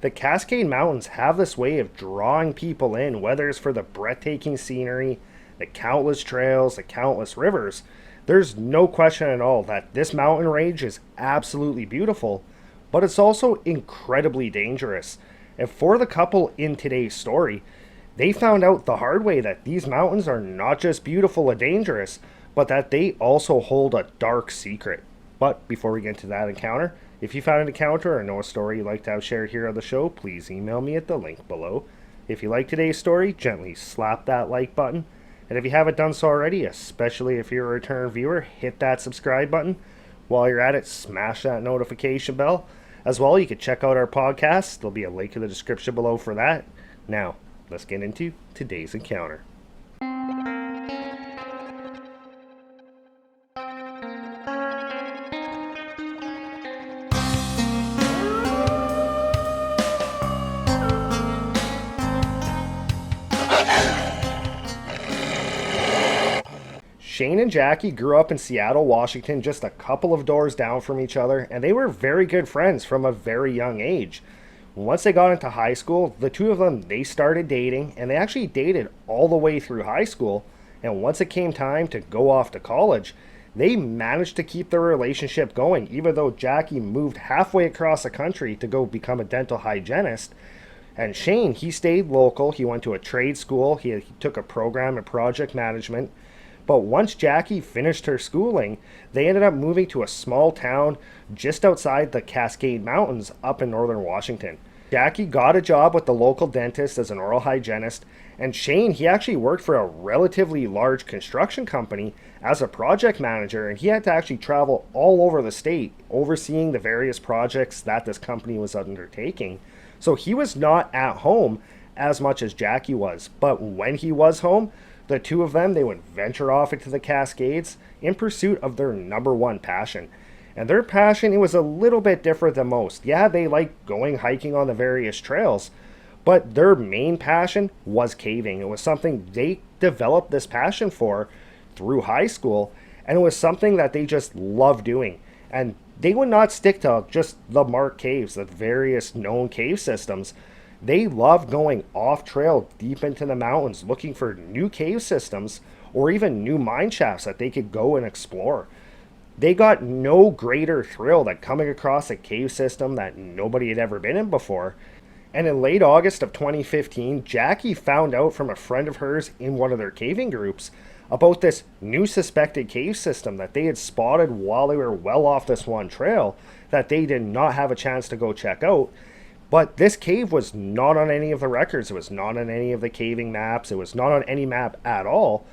The Cascade Mountains have this way of drawing people in, whether it's for the breathtaking scenery, the countless trails, the countless rivers. There's no question at all that this mountain range is absolutely beautiful, but it's also incredibly dangerous. And for the couple in today's story, they found out the hard way that these mountains are not just beautiful and dangerous, but that they also hold a dark secret. But before we get into that encounter, if you found an encounter or know a story you'd like to have shared here on the show, please email me at the link below. If you like today's story, gently slap that like button. And if you haven't done so already, especially if you're a return viewer, hit that subscribe button. While you're at it, smash that notification bell. As well, you can check out our podcast. There'll be a link in the description below for that. Now, let's get into today's encounter. Shane and Jackie grew up in Seattle, Washington, just a couple of doors down from each other, and they were very good friends from a very young age. Once they got into high school, the two of them, they started dating, and they actually dated all the way through high school. And once it came time to go off to college, they managed to keep their relationship going, even though Jackie moved halfway across the country to go become a dental hygienist. And Shane, he stayed local. He went to a trade school. He took a program in project management. But once Jackie finished her schooling, they ended up moving to a small town just outside the Cascade Mountains up in northern Washington. Jackie got a job with the local dentist as an oral hygienist, and Shane, he actually worked for a relatively large construction company as a project manager, and he had to actually travel all over the state overseeing the various projects that this company was undertaking. So he was not at home as much as Jackie was, but when he was home, the two of them, they would venture off into the Cascades in pursuit of their number one passion. And their passion, it was a little bit different than most. Yeah, they liked going hiking on the various trails, but their main passion was caving. It was something they developed this passion for through high school, and it was something that they just loved doing. And they would not stick to just the marked caves, the various known cave systems. They loved going off trail deep into the mountains looking for new cave systems or even new mine shafts that they could go and explore. They got no greater thrill than coming across a cave system that nobody had ever been in before. And in late August of 2015, Jackie found out from a friend of hers in one of their caving groups about this new suspected cave system that they had spotted while they were well off this one trail that they did not have a chance to go check out. But this cave was not on any of the records. It was not on any of the caving maps. It was not on any map at all.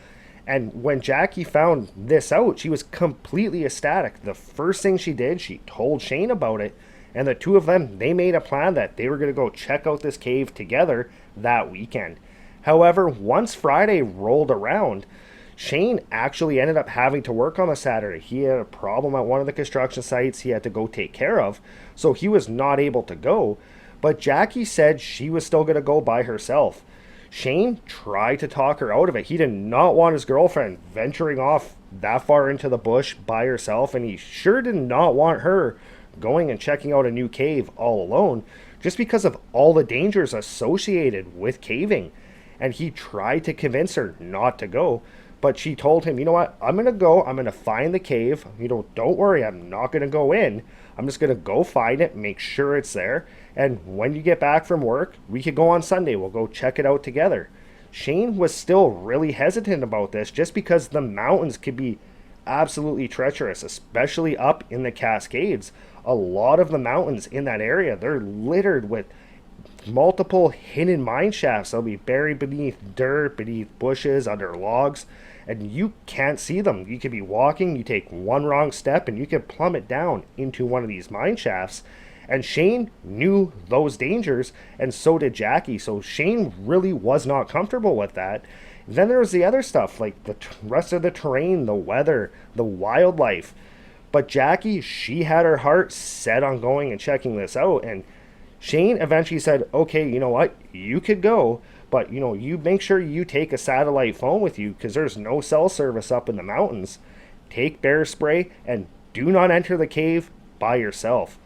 And when Jackie found this out, she was completely ecstatic. The first thing she did, she told Shane about it. And the two of them, they made a plan that they were going to go check out this cave together that weekend. However, once Friday rolled around, Shane actually ended up having to work on the Saturday. He had a problem at one of the construction sites he had to go take care of, so he was not able to go. But Jackie said she was still going to go by herself. Shane tried to talk her out of it. He did not want his girlfriend venturing off that far into the bush by herself, and he sure did not want her going and checking out a new cave all alone, just because of all the dangers associated with caving. And he tried to convince her not to go, but she told him, you know what, I'm going to go, I'm going to find the cave. Don't worry, I'm not going to go in. I'm just going to go find it, make sure it's there. And when you get back from work, we could go on Sunday. We'll go check it out together. Shane was still really hesitant about this just because the mountains could be absolutely treacherous, especially up in the Cascades. A lot of the mountains in that area, they're littered with multiple hidden mine shafts. They'll be buried beneath dirt, beneath bushes, under logs, and you can't see them. You could be walking, you take one wrong step, and you could plummet down into one of these mine shafts. And Shane knew those dangers, and so did Jackie. So Shane really was not comfortable with that. Then there was the other stuff, like the rest of the terrain, the weather, the wildlife. But Jackie, she had her heart set on going and checking this out. And Shane eventually said, okay, you know what? You could go, but you make sure you take a satellite phone with you because there's no cell service up in the mountains. Take bear spray and do not enter the cave by yourself.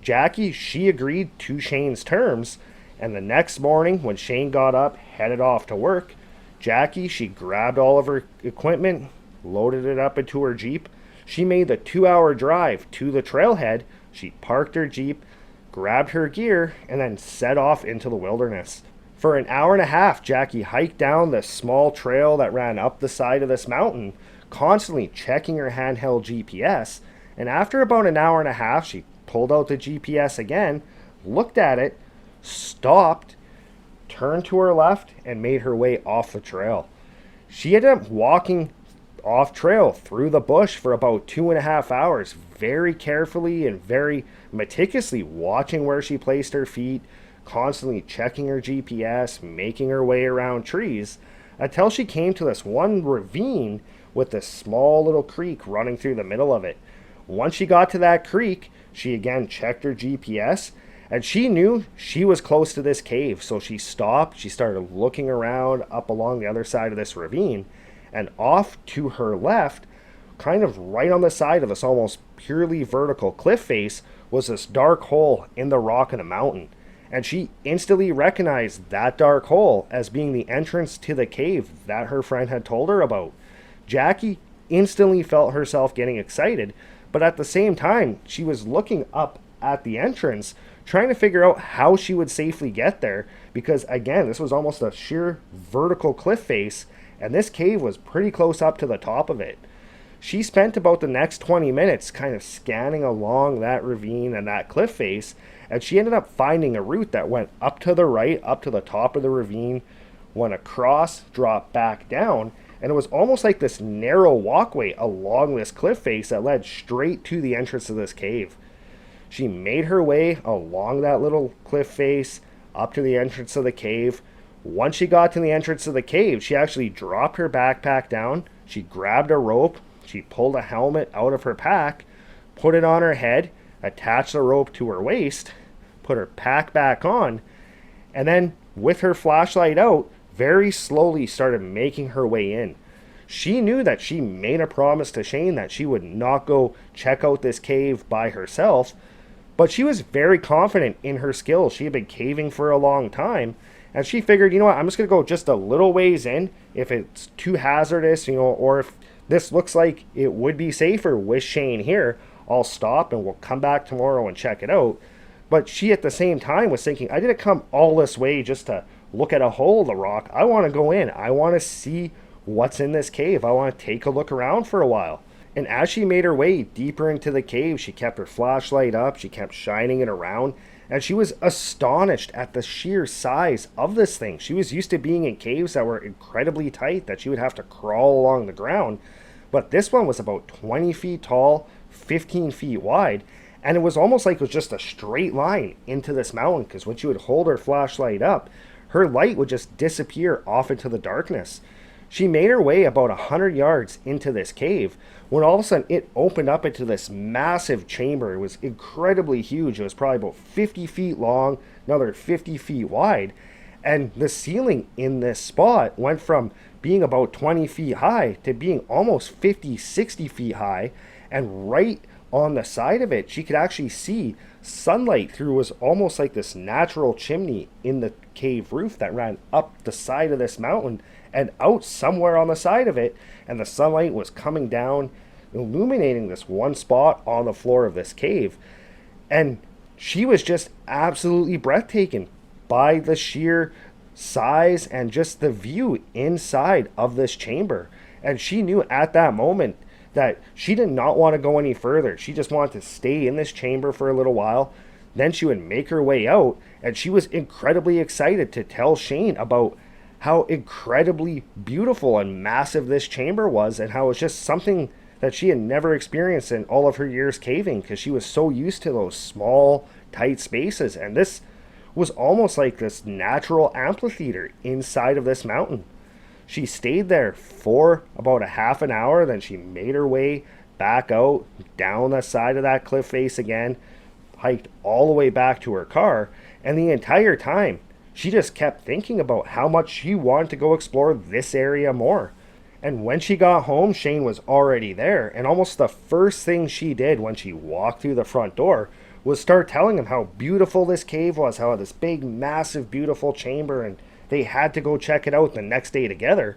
Jackie, she agreed to Shane's terms, and the next morning when Shane got up, headed off to work, Jackie, she grabbed all of her equipment, loaded it up into her Jeep. She made the 2-hour drive to the trailhead. She parked her Jeep, grabbed her gear, and then set off into the wilderness. For an hour and a half, Jackie hiked down the small trail that ran up the side of this mountain, constantly checking her handheld GPS. And after about an hour and a half, she pulled out the GPS again, looked at it, stopped, turned to her left, and made her way off the trail. She ended up walking off trail through the bush for about 2.5 hours, very carefully and very meticulously watching where she placed her feet, constantly checking her GPS, making her way around trees, until she came to this one ravine with this small little creek running through the middle of it. Once she got to that creek, she again checked her GPS, and she knew she was close to this cave, so she stopped. She started looking around up along the other side of this ravine, and off to her left, kind of right on the side of this almost purely vertical cliff face, was this dark hole in the rock in the mountain. And she instantly recognized that dark hole as being the entrance to the cave that her friend had told her about. Jackie instantly felt herself getting excited, but at the same time, she was looking up at the entrance, trying to figure out how she would safely get there, because again, this was almost a sheer vertical cliff face, and this cave was pretty close up to the top of it. She spent about the next 20 minutes kind of scanning along that ravine and that cliff face, and she ended up finding a route that went up to the right, up to the top of the ravine, went across, dropped back down, and it was almost like this narrow walkway along this cliff face that led straight to the entrance of this cave. She made her way along that little cliff face up to the entrance of the cave. Once she got to the entrance of the cave, she actually dropped her backpack down. She grabbed a rope. She pulled a helmet out of her pack, put it on her head, attached the rope to her waist, put her pack back on, and then with her flashlight out, very slowly started making her way in. She knew that she made a promise to Shane that she would not go check out this cave by herself, but she was very confident in her skills. She had been caving for a long time, and she figured, you know what, I'm just going to go just a little ways in. If it's too hazardous, or if this looks like it would be safer with Shane here, I'll stop and we'll come back tomorrow and check it out. But she at the same time was thinking, I didn't come all this way just to look at a hole in the rock. I want to go in. I want to see what's in this cave. I want to take a look around for a while. And as she made her way deeper into the cave, she kept her flashlight up, she kept shining it around, and she was astonished at the sheer size of this thing. She was used to being in caves that were incredibly tight, that she would have to crawl along the ground, but this one was about 20 feet tall, 15 feet wide, and it was almost like it was just a straight line into this mountain, because when she would hold her flashlight up, her light would just disappear off into the darkness. She made her way about 100 yards into this cave when all of a sudden it opened up into this massive chamber. It was incredibly huge. It was probably about 50 feet long, another 50 feet wide. And the ceiling in this spot went from being about 20 feet high to being almost 50, 60 feet high. And right on the side of it, she could actually see sunlight through was almost like this natural chimney in the cave roof that ran up the side of this mountain and out somewhere on the side of it, and the sunlight was coming down, illuminating this one spot on the floor of this cave. And she was just absolutely breathtaking by the sheer size and just the view inside of this chamber. And she knew at that moment that she did not want to go any further. She just wanted to stay in this chamber for a little while. Then she would make her way out, and she was incredibly excited to tell Shane about how incredibly beautiful and massive this chamber was, and how it was just something that she had never experienced in all of her years caving, because she was so used to those small, tight spaces. And this was almost like this natural amphitheater inside of this mountain. She stayed there for about a half an hour, then she made her way back out, down the side of that cliff face again, hiked all the way back to her car, and the entire time, she just kept thinking about how much she wanted to go explore this area more. And when she got home, Shane was already there, and almost the first thing she did when she walked through the front door was start telling him how beautiful this cave was, how this big, massive, beautiful chamber, and they had to go check it out the next day together.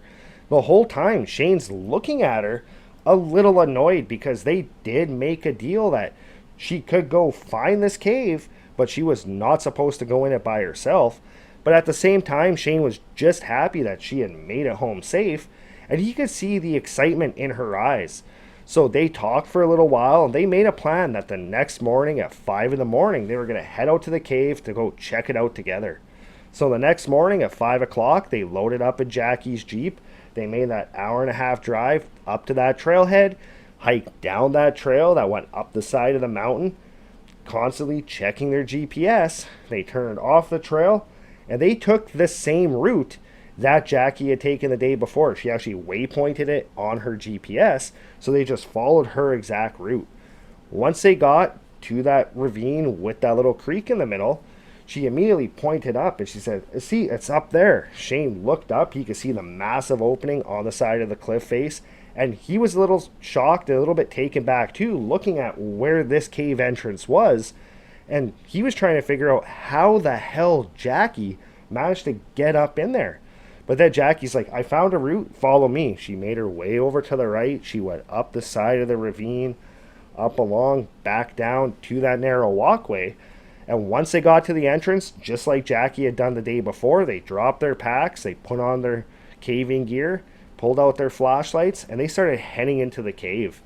The whole time, Shane's looking at her a little annoyed because they did make a deal that she could go find this cave, but she was not supposed to go in it by herself. But at the same time, Shane was just happy that she had made it home safe, and he could see the excitement in her eyes. So they talked for a little while, and they made a plan that the next morning at 5 in the morning, they were going to head out to the cave to go check it out together. So the next morning at 5 o'clock, they loaded up in Jackie's Jeep. They made that hour-and-a-half drive up to that trailhead, hiked down that trail that went up the side of the mountain, constantly checking their GPS. They turned off the trail, and they took the same route that Jackie had taken the day before. She actually waypointed it on her GPS, so they just followed her exact route. Once they got to that ravine with that little creek in the middle, she immediately pointed up and she said, "See, it's up there." Shane looked up. He could see the massive opening on the side of the cliff face, and he was a little shocked and a little bit taken back too, looking at where this cave entrance was. And he was trying to figure out how the hell Jackie managed to get up in there. But then Jackie's like, "I found a route, follow me." She made her way over to the right. She went up the side of the ravine, up along, back down to that narrow walkway. And once they got to the entrance, just like Jackie had done the day before, they dropped their packs, they put on their caving gear, pulled out their flashlights, and they started heading into the cave.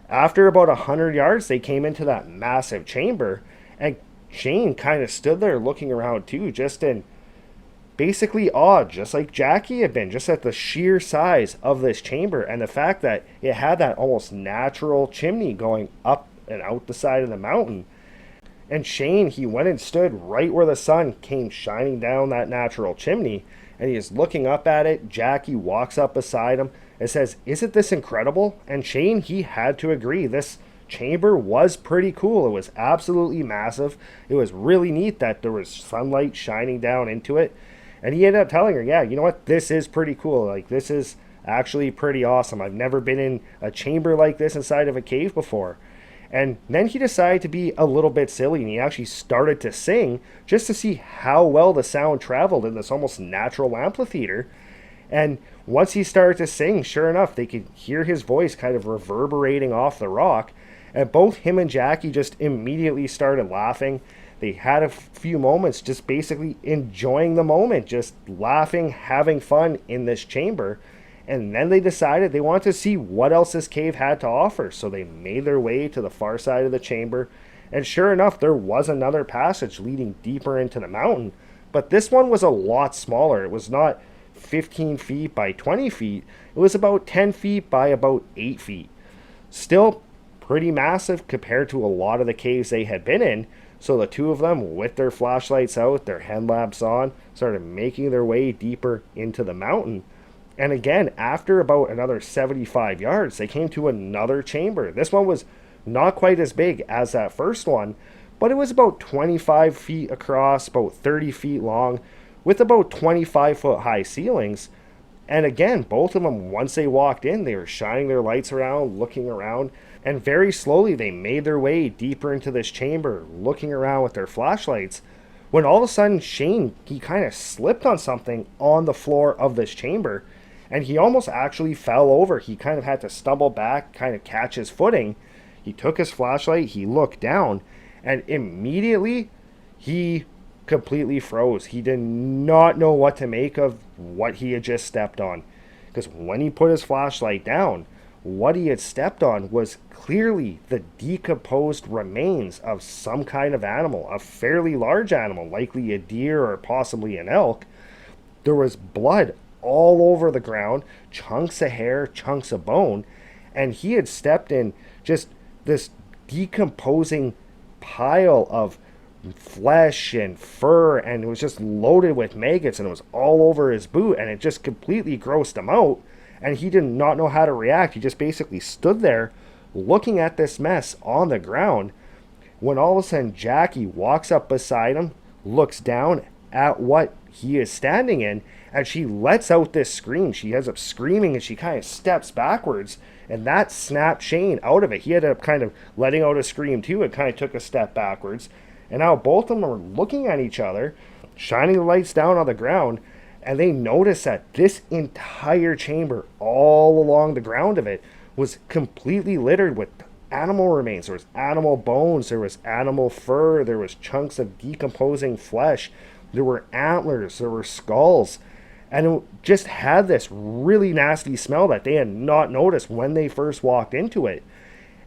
After about 100 yards, they came into that massive chamber, and Shane kind of stood there looking around too, just in basically awed, just like Jackie had been, just at the sheer size of this chamber and the fact that it had that almost natural chimney going up and out the side of the mountain. And Shane, he went and stood right where the sun came shining down that natural chimney, and he is looking up at it. Jackie walks up beside him and says, "Isn't this incredible?" And Shane, he had to agree. This chamber was pretty cool. It was absolutely massive. It was really neat that there was sunlight shining down into it. And he ended up telling her, "Yeah, you know what? This is pretty cool. Like, this is actually pretty awesome. I've never been in a chamber like this inside of a cave before." And then he decided to be a little bit silly, and he actually started to sing just to see how well the sound traveled in this almost natural amphitheater. And once he started to sing, sure enough, they could hear his voice kind of reverberating off the rock. And both him and Jackie just immediately started laughing. They had a few moments just basically enjoying the moment, just laughing, having fun in this chamber. And then they decided they wanted to see what else this cave had to offer. So they made their way to the far side of the chamber. And sure enough, there was another passage leading deeper into the mountain. But this one was a lot smaller. It was not 15 feet by 20 feet. It was about 10 feet by about 8 feet. Still pretty massive compared to a lot of the caves they had been in. So the two of them, with their flashlights out, their headlamps on, started making their way deeper into the mountain. And again, after about another 75 yards, they came to another chamber. This one was not quite as big as that first one, but it was about 25 feet across, about 30 feet long, with about 25-foot high ceilings. And again, both of them, once they walked in, they were shining their lights around, looking around, and very slowly they made their way deeper into this chamber, looking around with their flashlights, when all of a sudden Shane, he kind of slipped on something on the floor of this chamber, and he almost actually fell over. He kind of had to stumble back, kind of catch his footing. He took his flashlight, he looked down, and immediately he completely froze. He did not know what to make of what he had just stepped on. Because when he put his flashlight down, what he had stepped on was clearly the decomposed remains of some kind of animal, a fairly large animal, likely a deer or possibly an elk. There was blood all over the ground, chunks of hair, chunks of bone, and he had stepped in just this decomposing pile of flesh and fur, and it was just loaded with maggots, and it was all over his boot, and it just completely grossed him out. And he did not know how to react. He just basically stood there looking at this mess on the ground, when all of a sudden Jackie walks up beside him, looks down at what he is standing in, and she lets out this scream. She ends up screaming, and she kind of steps backwards, and that snapped Shane out of it. He ended up kind of letting out a scream too, and kind of took a step backwards. And now both of them are looking at each other, shining the lights down on the ground, and they notice that this entire chamber, all along the ground of it, was completely littered with animal remains. There was animal bones, there was animal fur, there was chunks of decomposing flesh, there were antlers, there were skulls, and it just had this really nasty smell that they had not noticed when they first walked into it.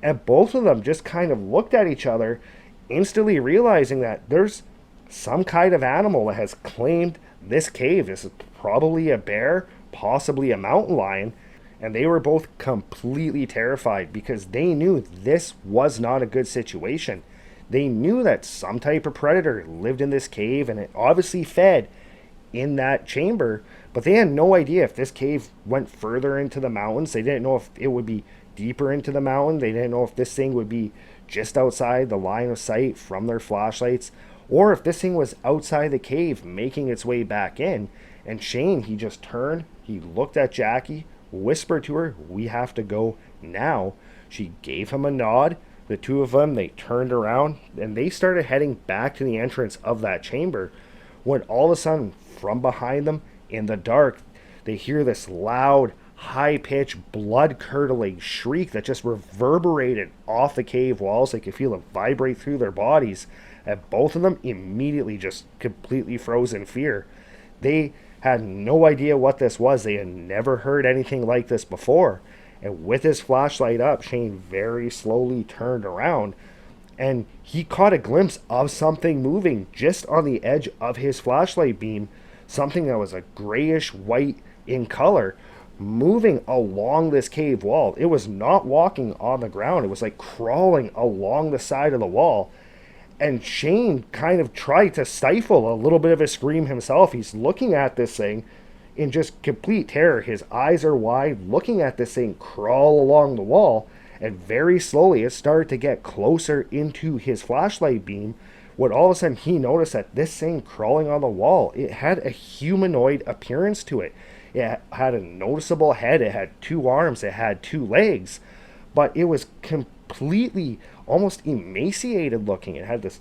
And both of them just kind of looked at each other, instantly realizing that there's some kind of animal that has claimed this cave. This is probably a bear, possibly a mountain lion, and they were both completely terrified because they knew this was not a good situation. They knew that some type of predator lived in this cave, and it obviously fed in that chamber, but they had no idea if this cave went further into the mountains. They didn't know if it would be deeper into the mountain. They didn't know if this thing would be just outside the line of sight from their flashlights, or if this thing was outside the cave making its way back in. And Shane, he just turned, he looked at Jackie, whispered to her, "We have to go now." She gave him a nod. The two of them, they turned around and they started heading back to the entrance of that chamber, when all of a sudden from behind them in the dark they hear this loud, high-pitched, blood-curdling shriek that just reverberated off the cave walls. They could feel it vibrate through their bodies, and both of them immediately just completely froze in fear. They had no idea what this was. They had never heard anything like this before. And with his flashlight up, Shane very slowly turned around, and he caught a glimpse of something moving just on the edge of his flashlight beam, something that was a grayish white in color, moving along this cave wall. It was not walking on the ground. It was like crawling along the side of the wall. And Shane kind of tried to stifle a little bit of a scream himself. He's looking at this thing in just complete terror. His eyes are wide, looking at this thing crawl along the wall. And very slowly it started to get closer into his flashlight beam, when all of a sudden he noticed that this thing crawling on the wall, it had a humanoid appearance to it. It had a noticeable head, it had 2 arms, it had 2 legs, but it was completely almost emaciated looking. It had this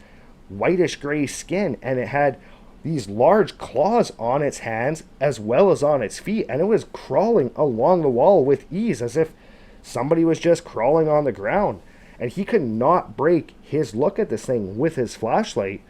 whitish gray skin, and it had these large claws on its hands as well as on its feet, and it was crawling along the wall with ease, as if somebody was just crawling on the ground. And he could not break his look at this thing with his flashlight,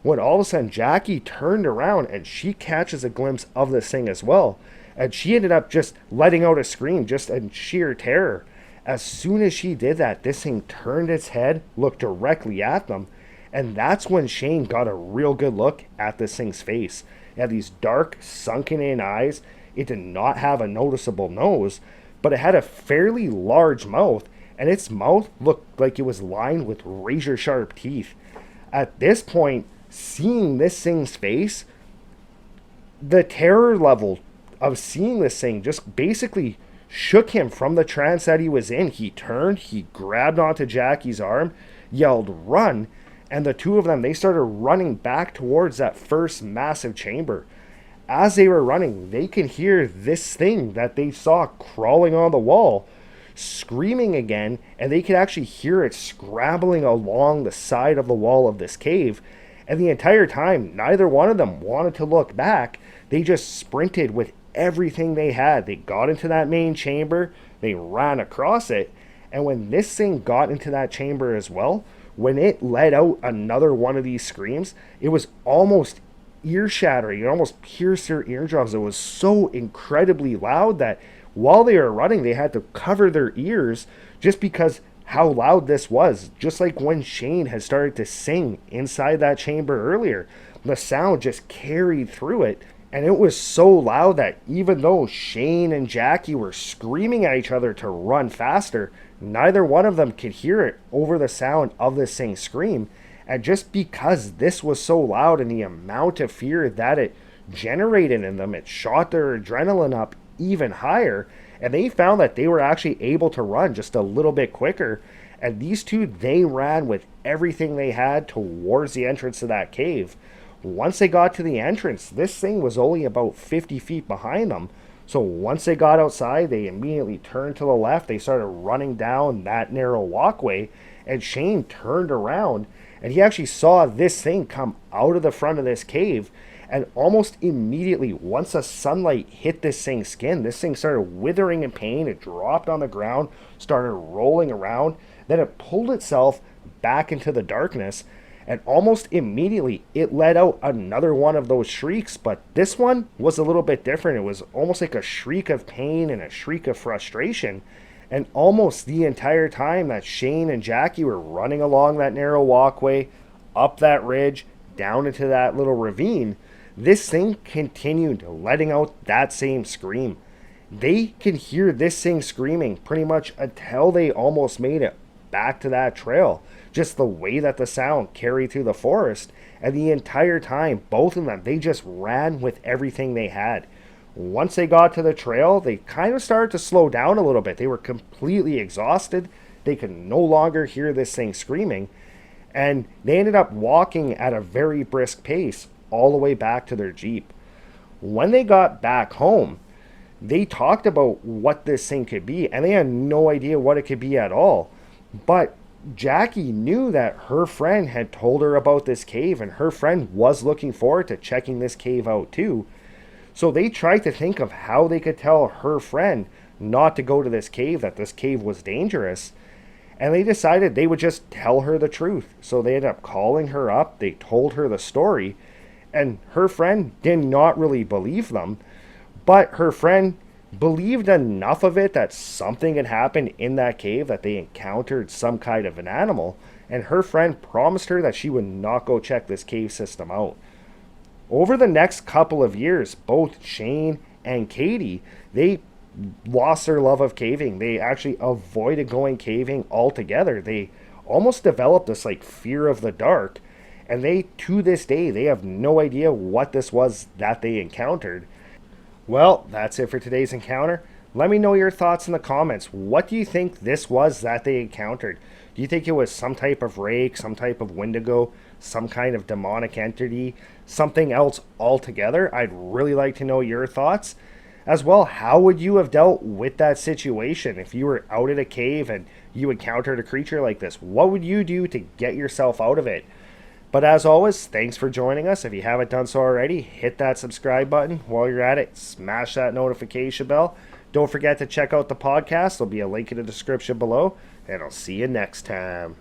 when all of a sudden Jackie turned around and she catches a glimpse of this thing as well. And she ended up just letting out a scream, just in sheer terror. As soon as she did that, this thing turned its head, looked directly at them, and that's when Shane got a real good look at this thing's face. It had these dark, sunken-in eyes. It did not have a noticeable nose, but it had a fairly large mouth, and its mouth looked like it was lined with razor-sharp teeth. At this point, seeing this thing's face, the terror level of seeing this thing just basically shook him from the trance that he was in. He turned, he grabbed onto Jackie's arm, yelled, "Run!" And the two of them, they started running back towards that first massive chamber. As they were running, they could hear this thing that they saw crawling on the wall screaming again, and they could actually hear it scrabbling along the side of the wall of this cave. And the entire time, neither one of them wanted to look back. They just sprinted with everything they had. They got into that main chamber, they ran across it, and when this thing got into that chamber as well, when it let out another one of these screams, it was almost ear-shattering. It almost pierced their eardrums. It was so incredibly loud that while they were running, they had to cover their ears just because how loud this was. Just like when Shane had started to sing inside that chamber earlier, the sound just carried through it. And it was so loud that even though Shane and Jackie were screaming at each other to run faster, neither one of them could hear it over the sound of this thing scream. And just because this was so loud and the amount of fear that it generated in them, it shot their adrenaline up even higher. And they found that they were actually able to run just a little bit quicker. And these two, they ran with everything they had towards the entrance to that cave. Once they got to the entrance, this thing was only about 50 feet behind them. So once they got outside, they immediately turned to the left. They started running down that narrow walkway, and Shane turned around and he actually saw this thing come out of the front of this cave. And almost immediately, once the sunlight hit this thing's skin, this thing started withering in pain. It dropped on the ground, started rolling around. Then it pulled itself back into the darkness. And almost immediately, it let out another one of those shrieks. But this one was a little bit different. It was almost like a shriek of pain and a shriek of frustration. And almost the entire time that Shane and Jackie were running along that narrow walkway, up that ridge, down into that little ravine, this thing continued letting out that same scream. They could hear this thing screaming pretty much until they almost made it back to that trail. Just the way that the sound carried through the forest. And the entire time, both of them, they just ran with everything they had. Once they got to the trail, they kind of started to slow down a little bit. They were completely exhausted. They could no longer hear this thing screaming. And they ended up walking at a very brisk pace all the way back to their Jeep. When they got back home, they talked about what this thing could be, and they had no idea what it could be at all. But Jackie knew that her friend had told her about this cave, and her friend was looking forward to checking this cave out too. So they tried to think of how they could tell her friend not to go to this cave, that this cave was dangerous. And they decided they would just tell her the truth. So they ended up calling her up. They told her the story. And her friend did not really believe them. But her friend believed enough of it that something had happened in that cave, that they encountered some kind of an animal. And her friend promised her that she would not go check this cave system out. Over the next couple of years, both Shane and Katie, they lost their love of caving. They actually avoided going caving altogether. They almost developed this like fear of the dark. And they, to this day, they have no idea what this was that they encountered. Well, that's it for today's encounter. Let me know your thoughts in the comments. What do you think this was that they encountered? Do you think it was some type of rake, some type of wendigo, some kind of demonic entity, something else altogether? I'd really like to know your thoughts. As well, how would you have dealt with that situation if you were out at a cave and you encountered a creature like this? What would you do to get yourself out of it? But as always, thanks for joining us. If you haven't done so already, hit that subscribe button. While you're at it, smash that notification bell. Don't forget to check out the podcast. There'll be a link in the description below. And I'll see you next time.